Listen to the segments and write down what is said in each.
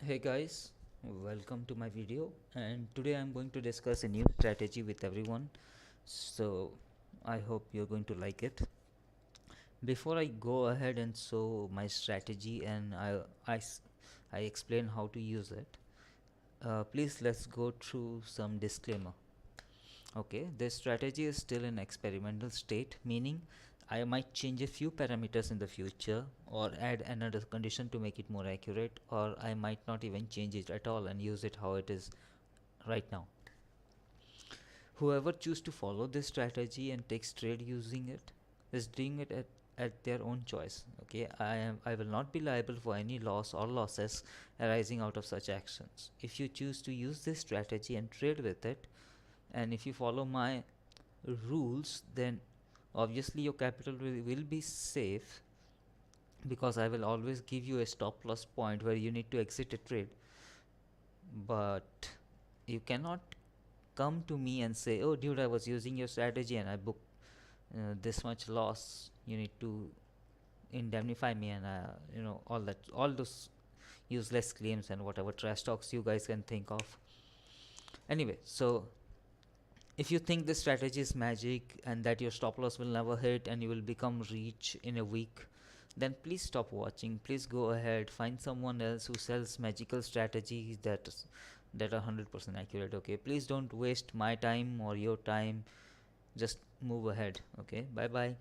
Hey guys, welcome to my video, and today I'm going to discuss a new strategy with everyone. So I hope you're going to like it. Before I go ahead and show my strategy and I explain how to use it, please let's go through some disclaimer. Okay, this strategy is still in experimental state, meaning I might change a few parameters in the future or add another condition to make it more accurate, or I might not even change it at all and use it how it is right now. Whoever chooses to follow this strategy and takes trade using it is doing it at their own choice. Okay, I will not be liable for any loss or losses arising out of such actions. If you choose to use this strategy and trade with it, and if you follow my rules, then obviously your capital will be safe, because I will always give you a stop loss point where you need to exit a trade. But you cannot come to me and say, oh dude, I was using your strategy and I booked this much loss, you need to indemnify me, and all those useless claims and whatever trash talks you guys can think of. Anyway, so if you think this strategy is magic and that your stop loss will never hit and you will become rich in a week, then please stop watching. Please go ahead, find someone else who sells magical strategies that are 100% accurate. Okay, please don't waste my time or your time. Just move ahead. Okay, bye bye.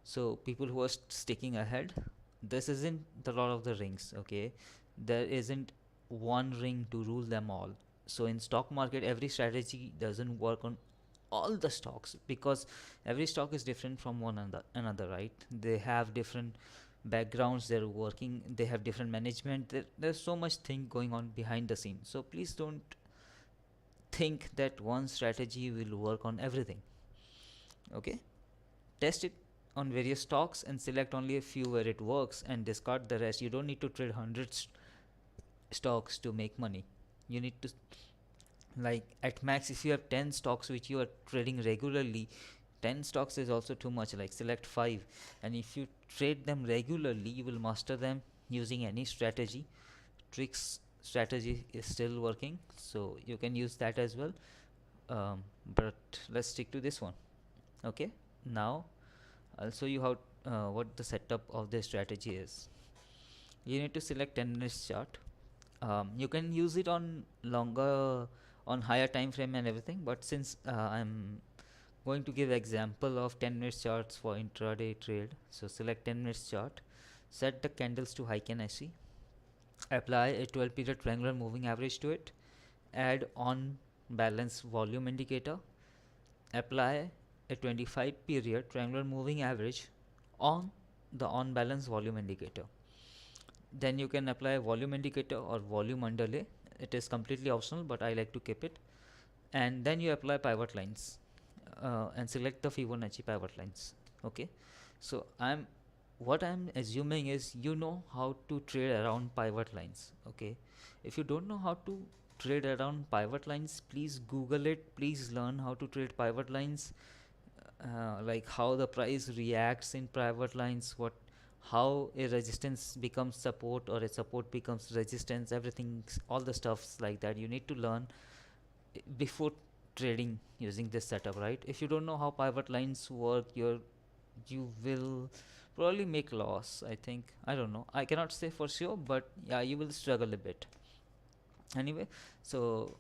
So people who are sticking ahead, this isn't the Lord of the Rings. Okay, there isn't one ring to rule them all. So in stock market, every strategy doesn't work on all the stocks, because every stock is different from one another, right? They have different backgrounds, they're working, they have different management, there's so much thing going on behind the scenes. So please don't think that one strategy will work on everything. Okay, test it on various stocks and select only a few where it works and discard the rest. You don't need to trade hundreds stocks to make money. You need to, like, at max, if you have 10 stocks which you are trading regularly, 10 stocks is also too much. Like, select 5, and if you trade them regularly, you will master them using any strategy. Tricks strategy is still working, so you can use that as well. But let's stick to this one. Okay, now I'll show you how what the setup of the strategy is. You need to select 10 minutes chart. You can use it on longer, on higher time frame and everything, but since I'm going to give example of 10 minutes charts for intraday trade, so select 10 minutes chart, set the candles to Heikin Ashi, apply a 12 period triangular moving average to it, add on balance volume indicator, apply a 25 period triangular moving average on the on balance volume indicator. Then you can apply a volume indicator or volume underlay. It is completely optional, but I like to keep it. And then you apply pivot lines and select the Fibonacci pivot lines. Okay, so what I'm assuming is you know how to trade around pivot lines. Okay, if you don't know how to trade around pivot lines, please Google it. Please learn how to trade pivot lines, like how the price reacts in pivot lines, what, how a resistance becomes support or a support becomes resistance, everything, all the stuffs like that you need to learn before trading using this setup, right? If you don't know how pivot lines work, you will probably make loss. I think, I don't know, I cannot say for sure, but yeah, you will struggle a bit. Anyway, so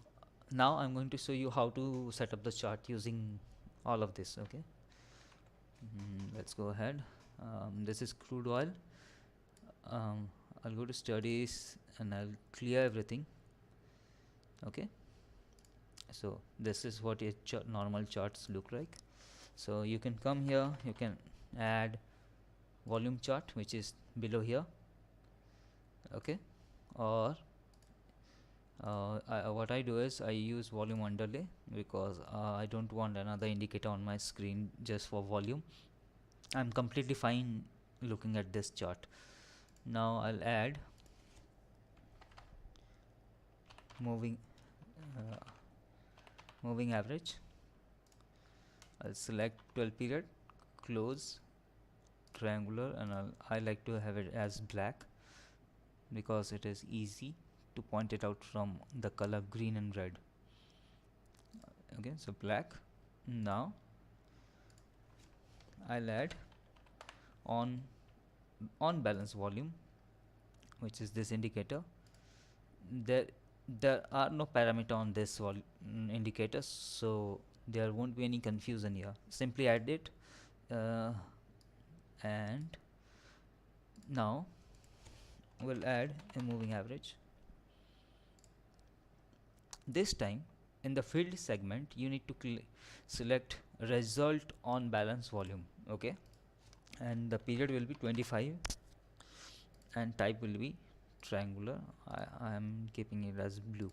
now I'm going to show you how to set up the chart using all of this. Okay, let's go ahead. This is crude oil. um, I'll go to studies and I'll clear everything. Okay, so this is what your normal charts look like. So you can come here, you can add volume chart which is below here. Okay, or what I do is I use volume underlay, because I don't want another indicator on my screen just for volume. I'm completely fine looking at this chart. Now I'll add moving uh, moving average. I'll select 12 period, close, triangular, and I like to have it as black because it is easy to point it out from the color green and red. Okay, so black. Now I'll add on balance volume, which is this indicator. there there are no parameter on this indicator, so there won't be any confusion here. Simply add it, uh, and now we'll add a moving average. This time in the field segment you need to select result on balance volume. Okay, and the period will be 25 and type will be triangular. I am keeping it as blue.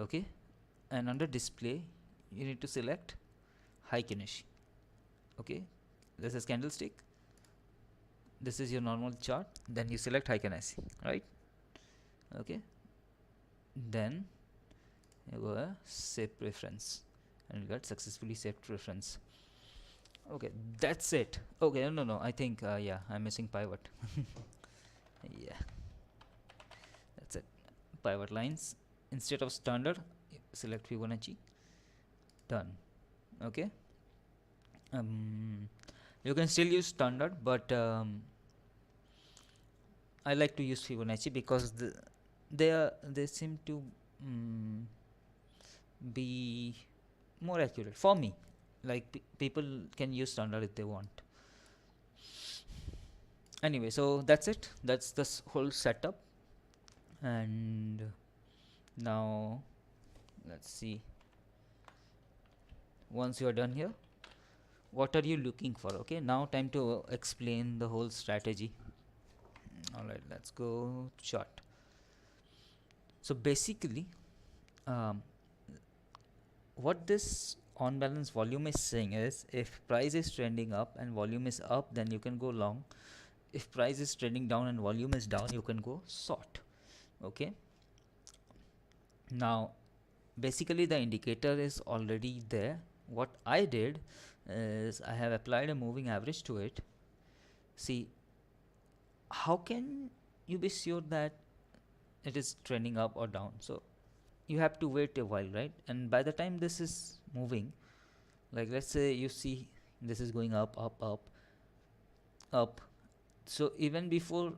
Okay, and under display you need to select Heikin Ashi. Okay, this is candlestick, this is your normal chart, then you select Heikin Ashi, right? Okay, then you go save preference and you got successfully saved preference. Okay, that's it. Okay, no, I think yeah, I'm missing pivot. Yeah, that's it. Pivot lines, instead of standard select Fibonacci. Done. Okay, you can still use standard, but I like to use Fibonacci because they seem to be more accurate for me. Like people can use standard if they want. Anyway, so that's it. That's this whole setup. And now let's see, once you are done here, what are you looking for? Okay, now time to explain the whole strategy. All right, let's go chart. So basically what this on balance volume is saying is, if price is trending up and volume is up, then you can go long. If price is trending down and volume is down, you can go short. Okay, now basically the indicator is already there. What I did is I have applied a moving average to it. See, how can you be sure that it is trending up or down? So you have to wait a while, right? And by the time this is moving, like let's say you see this is going up, up, so even before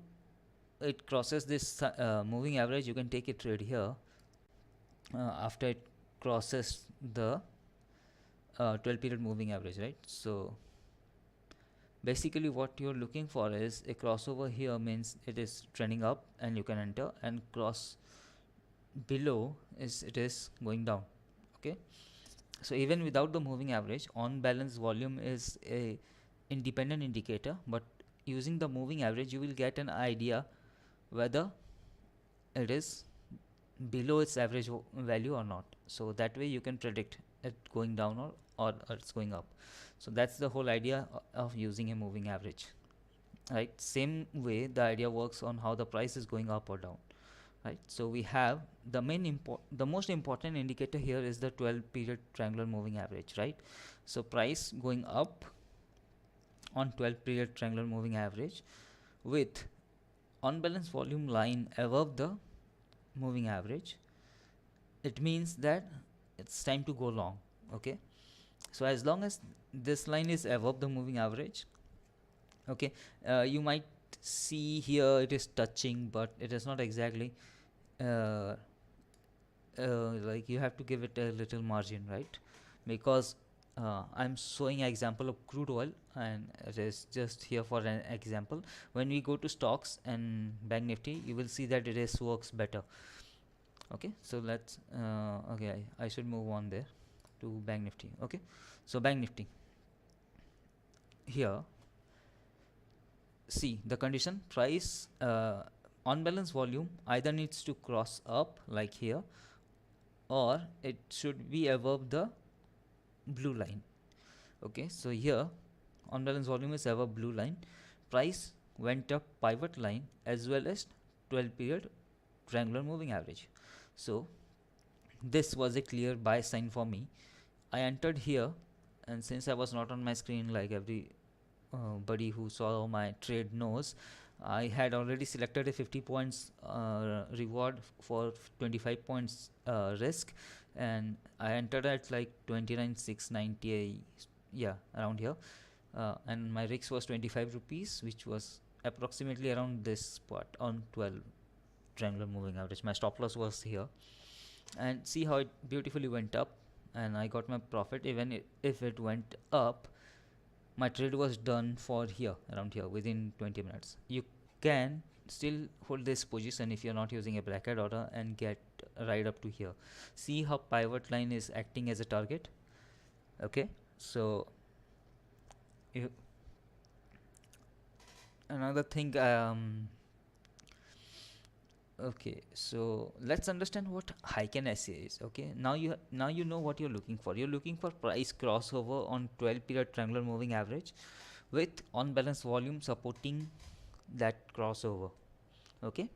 it crosses this moving average, you can take a trade here after it crosses the 12 period moving average, right? So basically what you're looking for is a crossover here, means it is trending up and you can enter, and cross below is it is going down. Okay, so even without the moving average, on balance volume is a independent indicator, but using the moving average you will get an idea whether it is below its average value or not. So that way you can predict it going down or it's going up. So that's the whole idea of using a moving average, right? Same way the idea works on how the price is going up or down, right? So we have the most important indicator here is the 12 period triangular moving average, right? So price going up on 12 period triangular moving average with unbalanced volume line above the moving average, it means that it's time to go long. Okay, so as long as this line is above the moving average, okay, you might see here it is touching, but it is not exactly like you have to give it a little margin, right? Because I'm showing an example of crude oil and it is just here for an example. When we go to stocks and bank nifty, you will see that it is works better. Okay, so let's okay, I should move on there to bank nifty. Okay, so bank nifty here, see the condition, price on balance volume either needs to cross up like here, or it should be above the blue line. Okay, so here on balance volume is above blue line, price went up pivot line as well as 12 period triangular moving average. So this was a clear buy sign for me. I entered here, and since I was not on my screen, like every buddy who saw my trade knows, I had already selected a 50 points reward for 25 points risk, and I entered at like 29,690, yeah, around here, and my risk was 25 rupees, which was approximately around this spot on 12 triangular moving average. My stop loss was here, and see how it beautifully went up, and I got my profit. Even if it went up, my trade was done for here, around here, within 20 minutes. You can still hold this position if you're not using a bracket order and get right up to here. See how pivot line is acting as a target. Okay, so you, another thing, okay, so let's understand what Heikin Ashi is. Okay, now you know what you're looking for. You're looking for price crossover on 12 period triangular moving average with on balance volume supporting that crossover. Okay,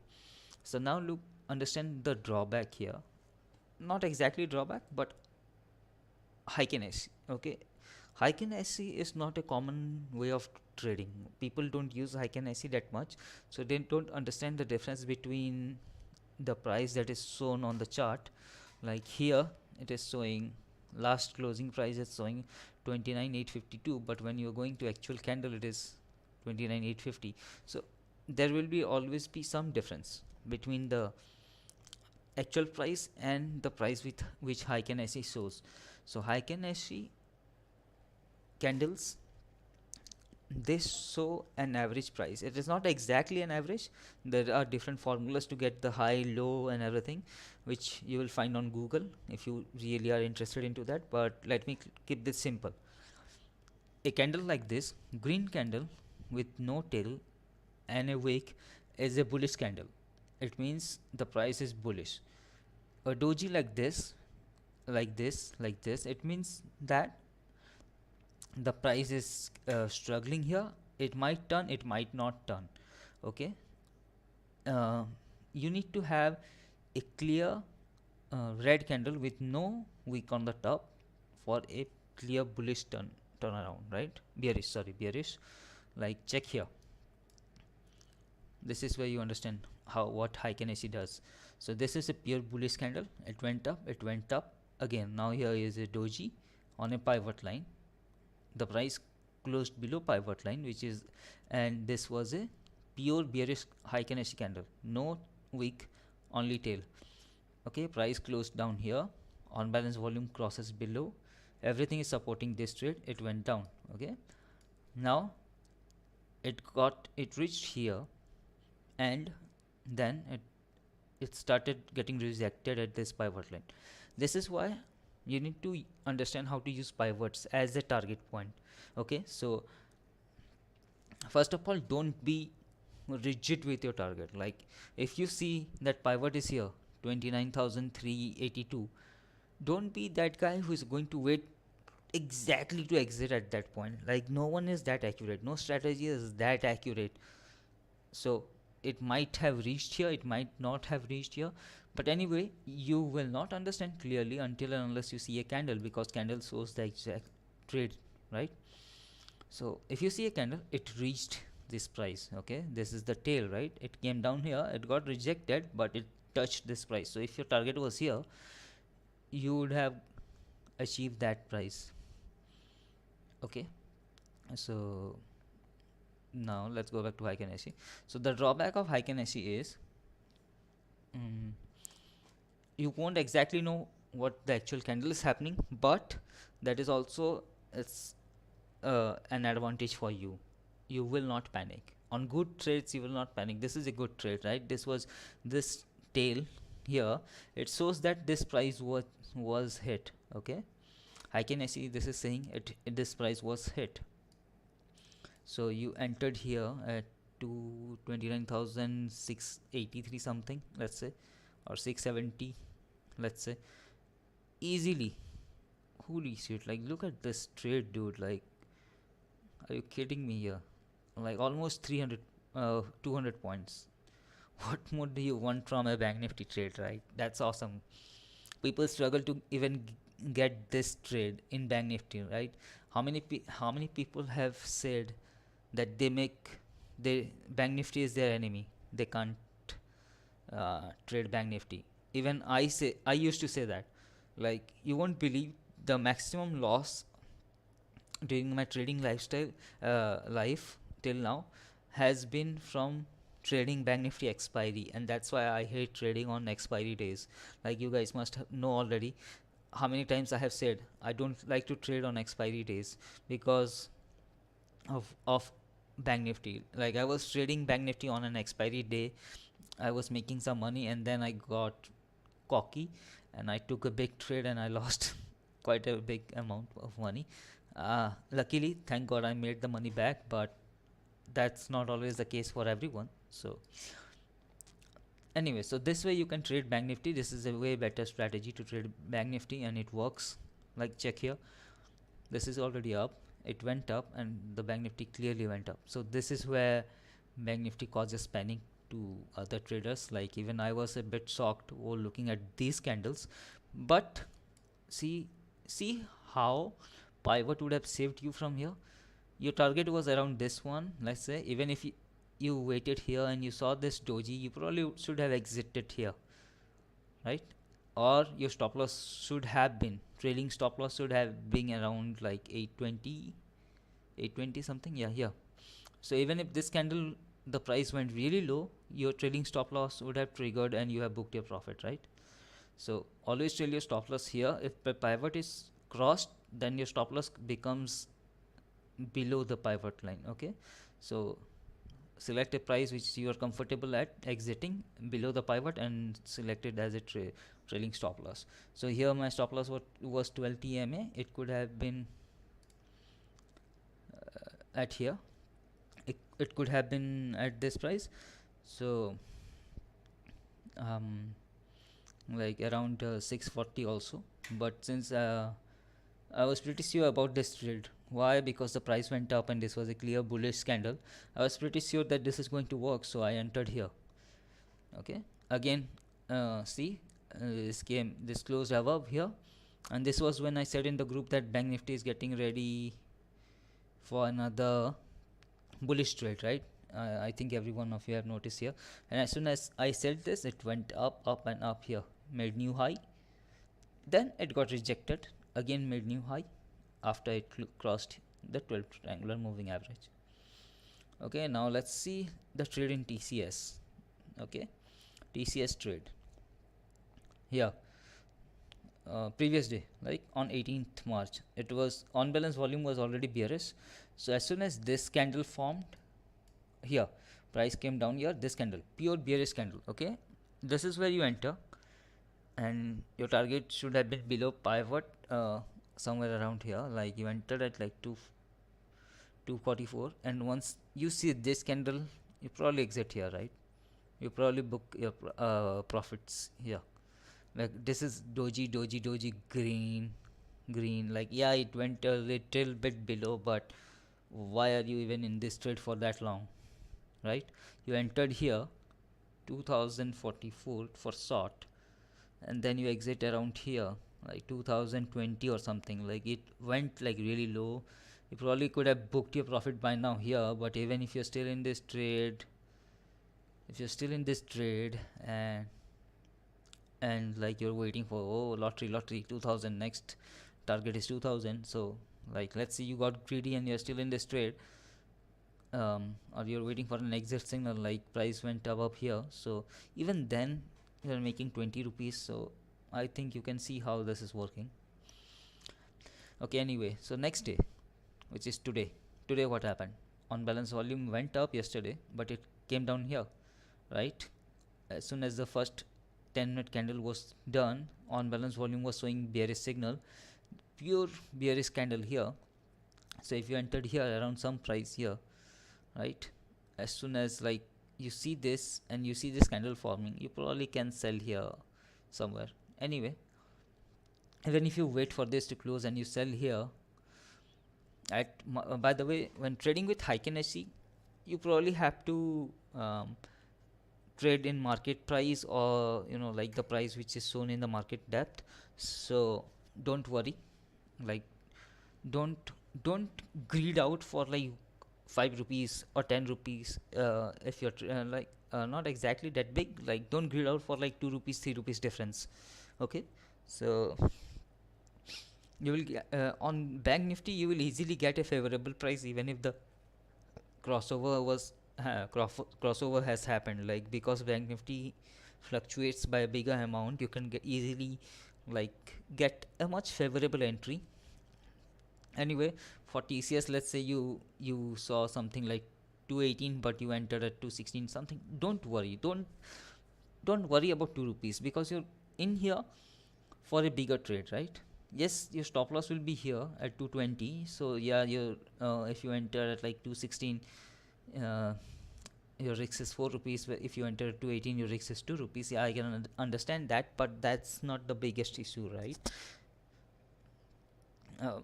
so now look, understand the drawback here. Not exactly drawback, but Heikin Ashi. Okay, Heikin Ashi is not a common way of trading. People don't use Heikin Ashi that much, so they don't understand the difference between the price that is shown on the chart. Like here it is showing last closing price is showing 29,852, but when you're going to actual candle it is 29,850. So there will be always be some difference between the actual price and the price with which Heikin Ashi shows. So Heikin Ashi candles, they show an average price. It is not exactly an average. There are different formulas to get the high, low and everything, which you will find on Google if you really are interested into that. But let me keep this simple. A candle like this, green candle with no tail and a wick, is a bullish candle. It means the price is bullish. A doji like this, it means that the price is struggling here. It might turn, it might not turn. Okay, uh, you need to have a clear red candle with no wick on the top for a clear bullish turnaround, right? Bearish, sorry, bearish. Like check here, this is where you understand how what Heikin Ashi does. So this is a pure bullish candle. It went up again. Now here is a doji on a pivot line. The price closed below pivot line, which is, and this was a pure bearish Heikin Ashi candle, no wick, only tail. Okay, price closed down here, on balance volume crosses below, everything is supporting this trade. It went down. Okay, now it reached here, and then it started getting rejected at this pivot line. This is why you need to understand how to use pivots as a target point. Okay, so first of all, don't be rigid with your target. Like if you see that pivot is here 29,382, don't be that guy who is going to wait exactly to exit at that point. Like no one is that accurate, no strategy is that accurate. So it might have reached here, it might not have reached here, but anyway you will not understand clearly until and unless you see a candle, because candle shows the exact trade, right? So if you see a candle, it reached this price. Okay, this is the tail, right? It came down here, it got rejected, but it touched this price. So if your target was here, you would have achieved that price. Okay, so now let's go back to Heikin Ashi. So the drawback of Heikin Ashi is you won't exactly know what the actual candle is happening, but that is also it's an advantage for you. You will not panic on good trades. You will not panic. This is a good trade, right? This tail here, it shows that this price was hit. Okay, Heikin Ashi, this is saying this price was hit. So you entered here at 29,683 something, let's say, or 670, let's say, easily. Holy shit, like look at this trade, dude. Like, are you kidding me here? Like almost 300 200 points. What more do you want from a bank nifty trade, right? That's awesome. People struggle to even get this trade in bank nifty, right? How many people have said that they make Bank Nifty is their enemy. They can't trade Bank Nifty. Even I used to say that. Like, you won't believe the maximum loss during my trading life till now has been from trading Bank Nifty expiry, and that's why I hate trading on expiry days. Like, you guys must know already how many times I have said I don't like to trade on expiry days because of Bank Nifty. Like, I was trading Bank Nifty on an expiry day, I was making some money, and then I got cocky and I took a big trade and I lost quite a big amount of money. Luckily, thank God, I made the money back, but that's not always the case for everyone. So anyway, so this way you can trade Bank Nifty. This is a way better strategy to trade Bank Nifty, and it works. Like, check here, this is already up, it went up, and the Bank Nifty clearly went up. So this is where Bank Nifty causes panic to other traders. Like, even I was a bit shocked while looking at these candles, but see how pivot would have saved you from here. Your target was around this one, let's say. Even if you waited here and you saw this doji, you probably should have exited here, right? Or your stop loss should have been, trailing stop loss should have been around like 820 something. Yeah, here. So even if this candle, the price went really low, your trailing stop loss would have triggered and you have booked your profit, right? So always trail your stop loss here. If the pivot is crossed, then your stop loss becomes below the pivot line. Okay, so select a price which you are comfortable at exiting below the pivot and select it as a trailing stop loss. So here my stop loss was 12 TMA. It could have been at here. It could have been at this price. So like around 640 also. But since I was pretty sure about this trade. Why? Because the price went up and this was a clear bullish candle. I was pretty sure that this is going to work, so I entered here. Okay, again, see, this closed above here, and this was when I said in the group that Bank Nifty is getting ready for another bullish trade, right? I think every one of you have noticed here. And as soon as I said this, it went up and up here, made new high. Then it got rejected, again made new high after it crossed the 12 triangular moving average. Okay, now let's see the trade in TCS. Okay, TCS trade here. Previous day, like on 18th March, it was on balance volume was already bearish. So as soon as this candle formed here, price came down here, this candle, pure bearish candle. Okay, this is where you enter, and your target should have been below pivot, somewhere around here. Like, you entered at like 244, and once you see this candle, you probably exit here, right? You probably book your profits here. Like, this is doji green. Like, yeah, it went a little bit below, but why are you even in this trade for that long, right? You entered here 2044 for short, and then you exit around here like 2020 or something. Like, it went like really low. You probably could have booked your profit by now here, but even if you're still in this trade, and like you're waiting for, oh, lottery 2000, next target is 2000. So, like, let's say you got greedy and you're still in this trade, or you're waiting for an exit signal, like price went up here, so even then you're making 20 rupees. So I think you can see how this is working. Okay, anyway, so next day, which is today, what happened? On balance volume went up yesterday, but it came down here, right? As soon as the first 10-minute candle was done, on balance volume was showing bearish signal, pure bearish candle here. So if you entered here around some price here, right, as soon as like you see this and you see this candle forming, you probably can sell here somewhere. Anyway, even if you wait for this to close and you sell here at by the way, when trading with Heikin Ashi, you probably have to trade in market price, or like the price which is shown in the market depth. So don't worry, like don't greed out for like 5 rupees or 10 rupees, if you're not exactly that big, like don't grid out for like 2 rupees 3 rupees difference. Okay, so you will on bank nifty you will easily get a favorable price even if the crossover was crossover has happened, like because bank nifty fluctuates by a bigger amount, you can easily like get a much favorable entry. Anyway, for TCS, let's say you saw something like 218 but you entered at 216 something, don't worry, don't worry about 2 rupees because you're in here for a bigger trade, right? Yes, your stop loss will be here at 220, so yeah, you if you enter at like 216, uh, your risk is 4 rupees. If you enter at 218, your risk is 2 rupees. Yeah, I can understand that, but that's not the biggest issue, right? uh,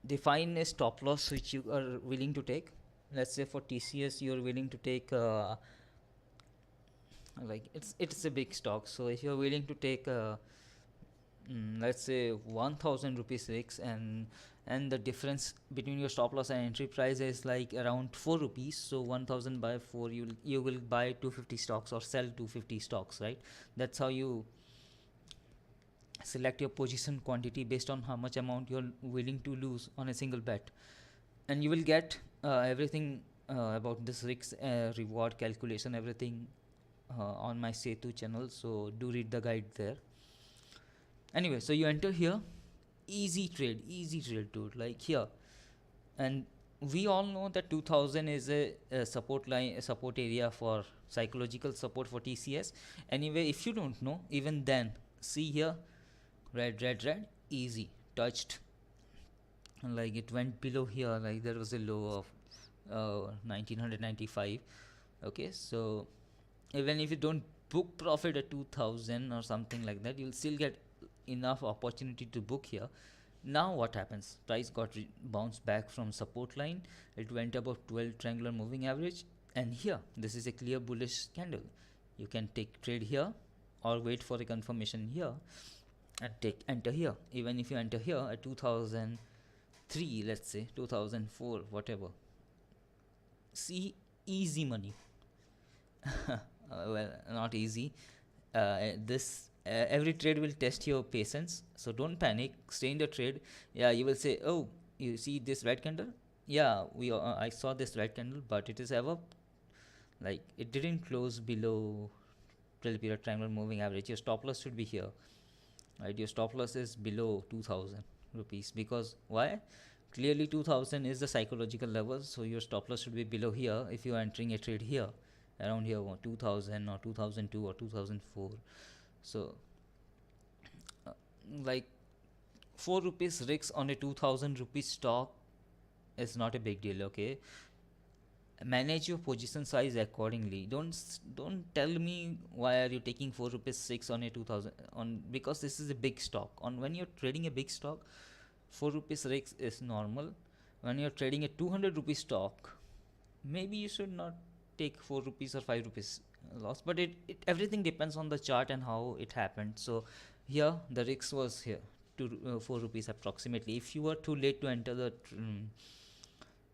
Define a stop loss which you are willing to take. Let's say for TCS you're willing to take like it's a big stock, so if you're willing to take let's say 1000 rupees risk, and the difference between your stop loss and entry price is like around 4 rupees, so 1000 by 4, you will buy 250 stocks or sell 250 stocks, right? That's how you select your position quantity based on how much amount you're willing to lose on a single bet. And you will get everything about this risk reward calculation, everything on my Setu channel, so do read the guide there. Anyway, so you enter here, easy trade dude, like here. And we all know that 2000 is a support line, a support area for psychological support for TCS. Anyway, if you don't know, even then, see here, red, easy, touched, like it went below here, like there was a low of 1995. Okay, so even if you don't book profit at 2000 or something like that, you'll still get enough opportunity to book here. Now what happens? Price got bounced back from support line, it went above 12 triangular moving average, and here this is a clear bullish candle. You can take trade here or wait for a confirmation here and take enter here. Even if you enter here at 2003, let's say 2004, whatever, see, easy money. Well, not easy. This every trade will test your patience, so don't panic, stay in the trade. Yeah, you will say, oh, you see this red candle, yeah, I saw this red candle, but it is ever like it didn't close below 12 period triangular moving average. Your stop loss should be here, right? Your stop loss is below 2000 rupees, because why? Clearly 2000 is the psychological level, so your stop loss should be below here if you are entering a trade here around here, 2000 or 2002 or 2004. So uh, like 4 rupees risk on a 2000 rupees stock is not a big deal. Okay, manage your position size accordingly. Don't tell me why are you taking 4 rupees 6 on a 2000 on, because this is a big stock. On when you're trading a big stock, 4 rupees risk is normal. When you're trading a 200 rupees stock, maybe you should not take 4 rupees or 5 rupees loss, but it everything depends on the chart and how it happened. So here the risk was here to 4 rupees approximately. If you were too late to enter the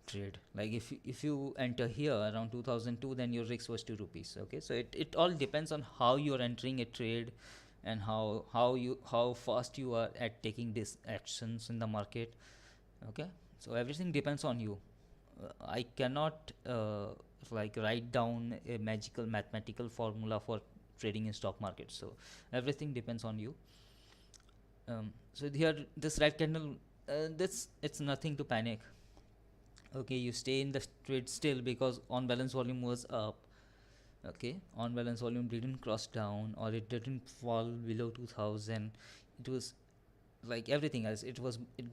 trade, like if you enter here around 2002, then your risk was 2 rupees. Okay, so it all depends on how you're entering a trade and how fast you are at taking these actions in the market. Okay, so everything depends on you. I cannot like write down a magical mathematical formula for trading in stock market, so everything depends on you. So here this red candle, this it's nothing to panic. Okay, you stay in the trade still because on balance volume was up. Okay, on balance volume didn't cross down or it didn't fall below 2000. It was like everything else, it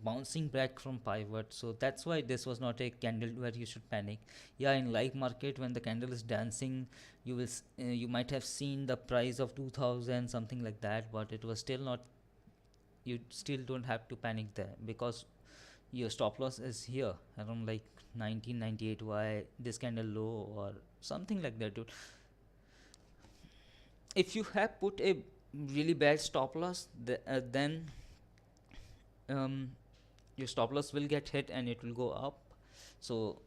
bouncing back from pivot, so that's why this was not a candle where you should panic. Yeah, in live market when the candle is dancing, you might have seen the price of 2000 something like that, but it was still not, you still don't have to panic there because your stop loss is here around like 1998. Why this candle low or something like that, dude? If you have put a really bad stop loss, then um, your stop loss will get hit and it will go up. So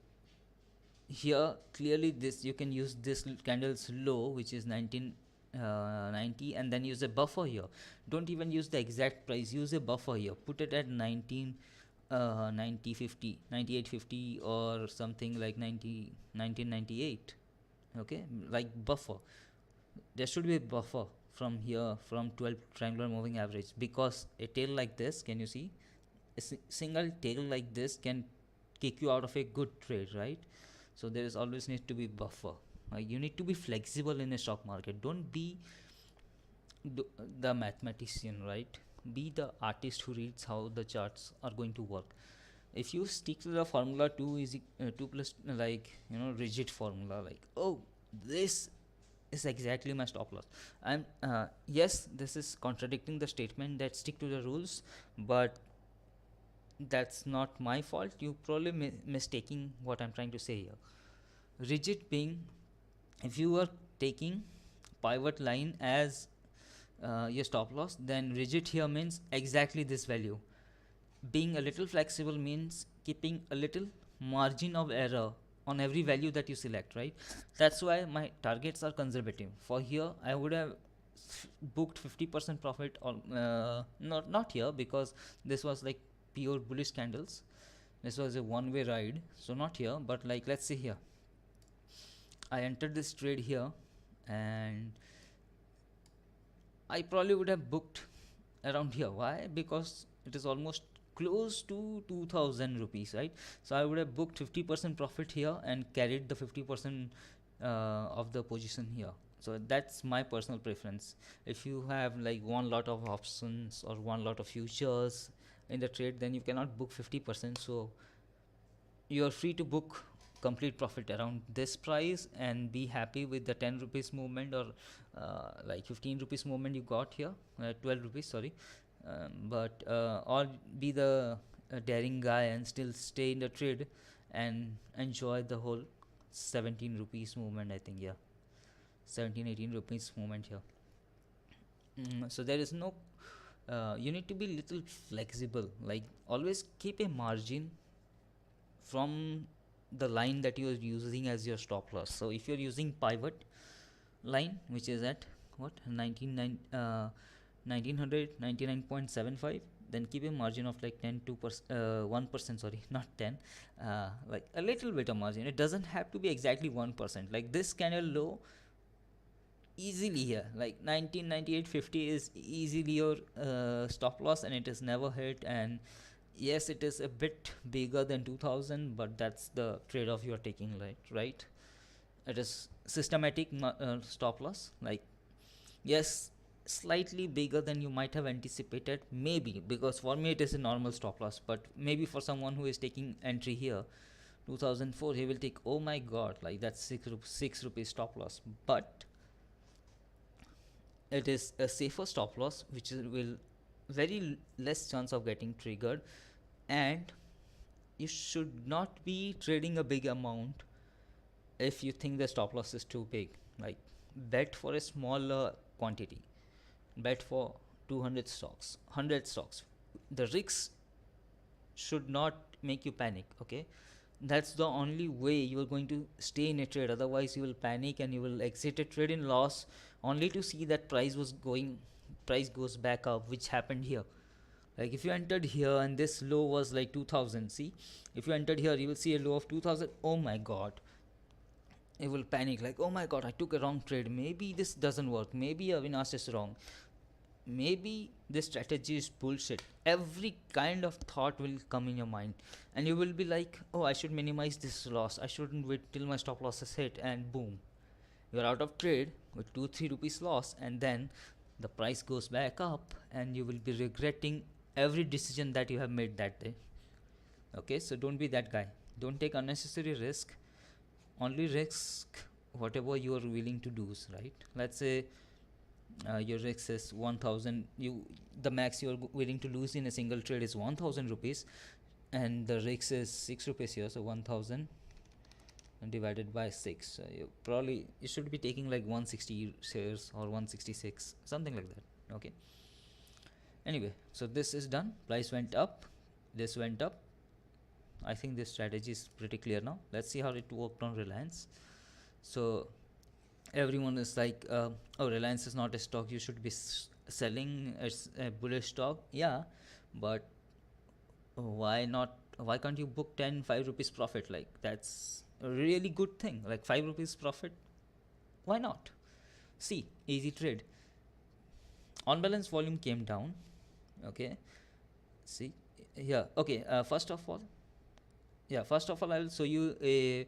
here clearly this you can use this candle's low, which is 1990, and then use a buffer here. Don't even use the exact price, use a buffer here, put it at 9050, 9850, or something like 1998. Okay, like buffer, there should be a buffer from here, from 12 triangular moving average, because a tail like this, can you see, a single tail like this can kick you out of a good trade, right? So there is always need to be buffer. You need to be flexible in a stock market. Don't be the mathematician, right? Be the artist who reads how the charts are going to work. If you stick to the formula 2 is 2 plus, like, rigid formula, like, oh, this is exactly my stop loss, and yes, this is contradicting the statement that stick to the rules, but that's not my fault. You probably mistaking what I'm trying to say here. Rigid being, if you are taking pivot line as your stop loss, then rigid here means exactly this value. Being a little flexible means keeping a little margin of error on every value that you select, right? That's why my targets are conservative. For here I would have booked 50% profit, or not here, because this was like pure bullish candles. This was a one-way ride, so not here. But like, let's say here I entered this trade here, and I probably would have booked around here. Why? Because it is almost close to 2000 rupees, right? So I would have booked 50% profit here and carried the 50% of the position here. So that's my personal preference. If you have like one lot of options or one lot of futures in the trade, then you cannot book 50%. So you are free to book complete profit around this price and be happy with the 10 rupees movement, or like 15 rupees movement you got here, 12 rupees, sorry. But or be the daring guy and still stay in the trade and enjoy the whole 17 rupees movement, I think. Yeah, 17-18 rupees movement here. So there is no you need to be little flexible, like always keep a margin from the line that you are using as your stop loss. So if you're using pivot line, which is at what, 1999.75, then keep a margin of like 1%, sorry, not 10, like a little bit of margin. It doesn't have to be exactly 1%. Like this candle low easily here, like 1998.50 is easily your stop loss, and it is never hit. And yes, it is a bit bigger than 2000, but that's the trade-off you are taking, right? It is systematic stop loss, like, yes, slightly bigger than you might have anticipated, maybe, because for me it is a normal stop loss, but maybe for someone who is taking entry here 2004, he will take, oh my god, like that's 6 rupees stop loss. But it is a safer stop loss, which will very less chance of getting triggered. And you should not be trading a big amount if you think the stop loss is too big. Like, bet for a smaller quantity, bet for 200 stocks, 100 stocks. The risks should not make you panic, okay? That's the only way you are going to stay in a trade. Otherwise you will panic and you will exit a trade in loss, only to see that price goes back up, which happened here. Like if you entered here and this low was like 2000, see, if you entered here you will see a low of 2000. Oh my god, you will panic, like, oh my god, I took a wrong trade, maybe this doesn't work, maybe Avinash is wrong, maybe this strategy is bullshit. Every kind of thought will come in your mind, and you will be like, oh, I should minimize this loss, I shouldn't wait till my stop loss is hit, and boom, you're out of trade with 2-3 rupees loss. And then the price goes back up and you will be regretting every decision that you have made that day. Okay, so don't be that guy. Don't take unnecessary risk. Only risk whatever you are willing to do, right? Let's say your risk is 1000, the max you are willing to lose in a single trade is 1000 rupees, and the risk is 6 rupees here, so 1000 divided by 6, so you should be taking like 160 shares or 166, something like that. Okay, anyway, so this is done. Price went up, this went up, I think this strategy is pretty clear now. Let's see how it worked on Reliance. So everyone is like, oh, Reliance is not a stock you should be selling. It's a bullish stock. Yeah, but why not? Why can't you book 5 rupees profit? Like, that's a really good thing. Like 5 rupees profit, why not? See, easy trade. On balance volume came down. Okay, see, yeah, okay, first of all I'll show you a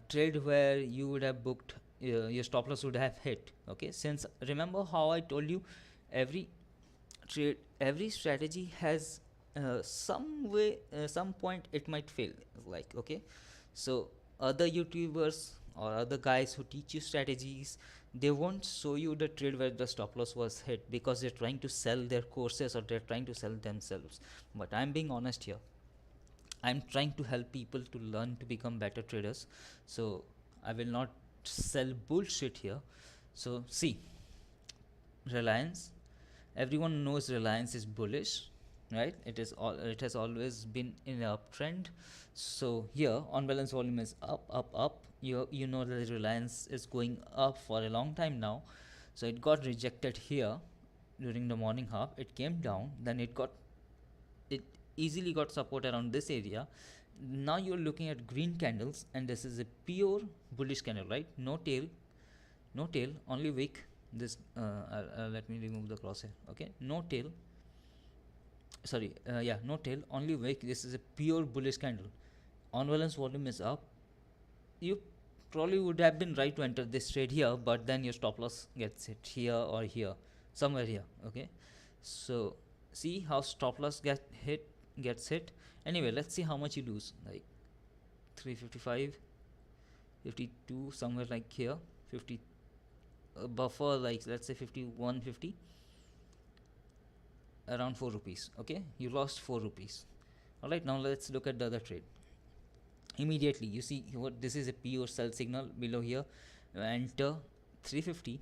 trade where you would have booked, your stop loss would have hit. Okay, since remember how I told you, every trade, every strategy has some way, some point it might fail. Like, okay, so other YouTubers or other guys who teach you strategies, they won't show you the trade where the stop loss was hit, because they're trying to sell their courses or they're trying to sell themselves. But I'm being honest here, I'm trying to help people to learn to become better traders, so I will not sell bullshit here. So see, Reliance, everyone knows Reliance is bullish, right? It has always been in an uptrend. So here on balance volume is up. You know that Reliance is going up for a long time now. So it got rejected here during the morning half. It came down, then it easily got support around this area. Now you're looking at green candles, and this is a pure bullish candle, right? No tail, no tail, only wick. This let me remove the crosshair. Okay, no tail, sorry, yeah, no tail, only wick. This is a pure bullish candle. On balance volume is up. You probably would have been right to enter this trade here, but then your stop loss gets hit here or here, somewhere here. Okay, so see how stop loss gets hit. Anyway, let's see how much you lose. Like 355, 52, somewhere like here. 50 buffer, like let's say 5150, around 4 rupees. Okay, you lost 4 rupees. All right, now let's look at the other trade. Immediately you see what, this is a pure sell signal below here. Enter 350,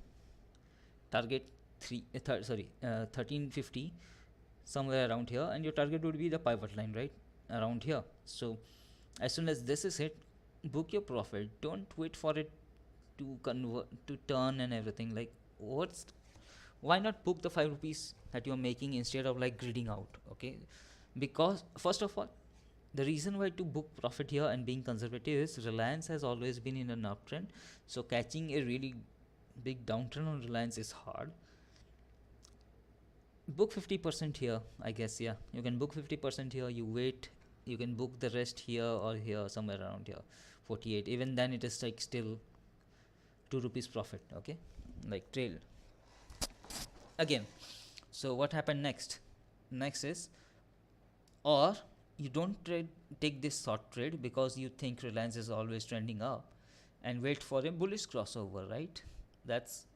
target 1350, somewhere around here, and your target would be the pivot line right around here. So as soon as this is hit, book your profit. Don't wait for it to convert to turn and everything. Like, why not book the 5 rupees that you're making instead of like greeding out? Okay, because first of all, the reason why to book profit here and being conservative is Reliance has always been in an uptrend, so catching a really big downtrend on Reliance is hard. Book 50% here, I guess. Yeah, you can book 50% here. You wait, you can book the rest here or here, somewhere around here, 48. Even then it is like still 2 rupees profit. Okay, like trailed again. So what happened next? Next is, or you don't take this short trade because you think Reliance is always trending up, and wait for a bullish crossover, right? That's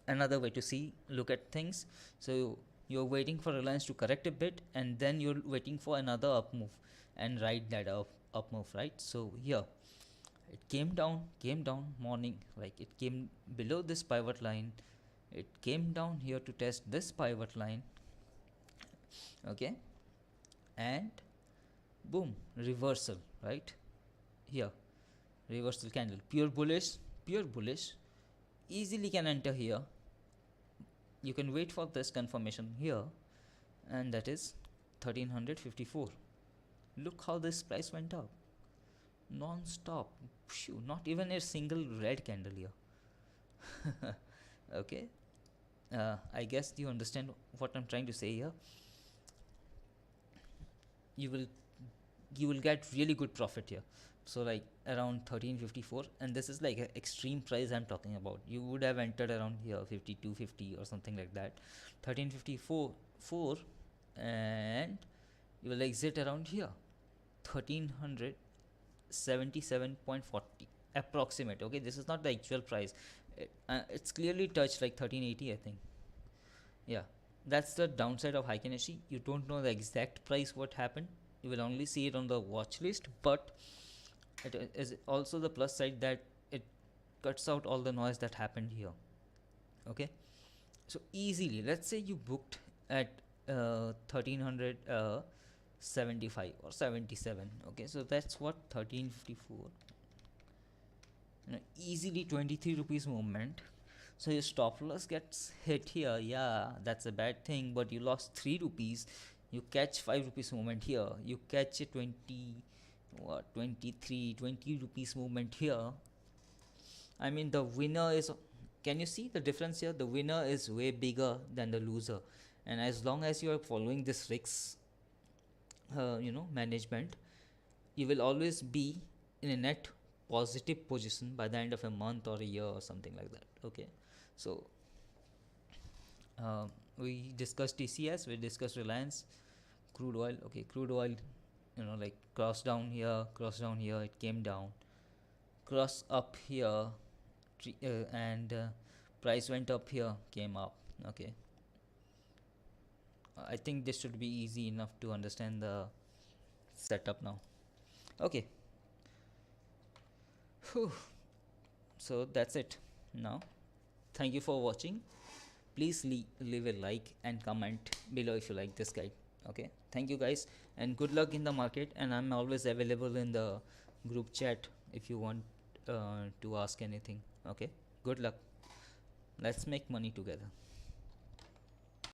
another way to look at things. So you're waiting for Reliance to correct a bit, and then you're waiting for another up move and ride that up move, right? So here it came down morning, like it came below this pivot line, it came down here to test this pivot line. Okay, and boom, reversal right here, reversal candle, pure bullish, easily can enter here. You can wait for this confirmation here, and that is 1354. Look how this price went up non-stop. Phew, not even a single red candle here. Okay, I guess you understand what I'm trying to say here. You will get really good profit here. So like around 1354, and this is like an extreme price I'm talking about. You would have entered around here 5250 or something like that, 1354, and you will exit around here 1377.40 approximate. Okay, this is not the actual price. It's clearly touched like 1380, I think. Yeah, that's the downside of Heikin Ashi. You don't know the exact price what happened. You will only see it on the watch list, but it is also the plus side that it cuts out all the noise that happened here. Okay, so easily, let's say you booked at 1300, 75 or 77. Okay, so that's what 1354, easily 23 rupees movement. So your stop loss gets hit here. Yeah, that's a bad thing, but you lost 3 rupees. You catch 5 rupees movement here, you catch a 20, what, 23, 20 rupees movement here. I mean, the winner is, can you see the difference here? The winner is way bigger than the loser. And as long as you are following this risk management, you will always be in a net positive position by the end of a month or a year or something like that. Okay, so we discussed TCS, we discussed Reliance, crude oil. Okay, crude oil, like cross down here, it came down, cross up here, and price went up here, came up. Okay, I think this should be easy enough to understand the setup now. Okay. Whew. So that's it now. Thank you for watching. Please leave a like and comment below if you like this guide. Okay, thank you guys, and good luck in the market, and I'm always available in the group chat if you want to ask anything. Okay, good luck. Let's make money together.